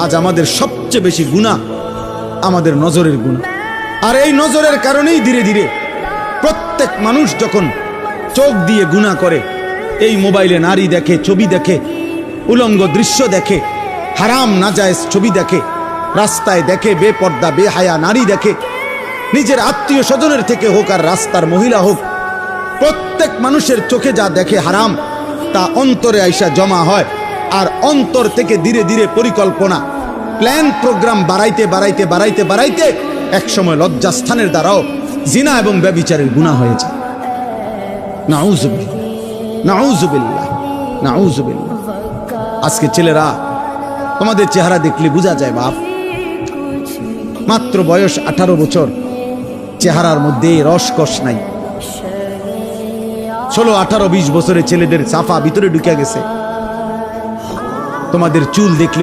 আজ আমাদের সবচেয়ে বেশি গুনাহ আমাদের নজরের গুনাহ। আর এই নজরের কারণেই ধীরে ধীরে প্রত্যেক মানুষ যখন চোখ দিয়ে গুনাহ করে, এই মোবাইলে নারী দেখে, ছবি দেখে, উলঙ্গ দৃশ্য দেখে, হারাম নাজায়েজ ছবি দেখে, রাস্তায় দেখে বেপর্দা বেহায়া নারী দেখে, নিজের আত্মীয় স্বজনের থেকে হোক আর রাস্তার মহিলা হোক, প্রত্যেক মানুষের চোখে যা দেখে হারাম তা অন্তরে আইসা জমা হয়। আর অন্তর থেকে ধীরে ধীরে পরিকল্পনা, প্ল্যান, প্রোগ্রাম বাড়াইতে বাড়াইতে বাড়াইতে বাড়াইতে একসময় লজ্জাস্থানের দ্বারাও জিনা এবং ব্যভিচারের গুনাহ হয়ে যায়। নাউজুবিল্লাহ, নাউজুবিল্লাহ, নাউজুবিল্লাহ। আজকে ছেলেরা, তোমাদের চেহারা দেখলে বোঝা যায় বাপ, মাত্র বয়স 18 বছর, চেহারার মধ্যে রসকস নাই। 16, 18, 20 বছরের ছেলেদের সাফা ভিতরে ঢুকে গেছে। তোমাদের চুল দেখলে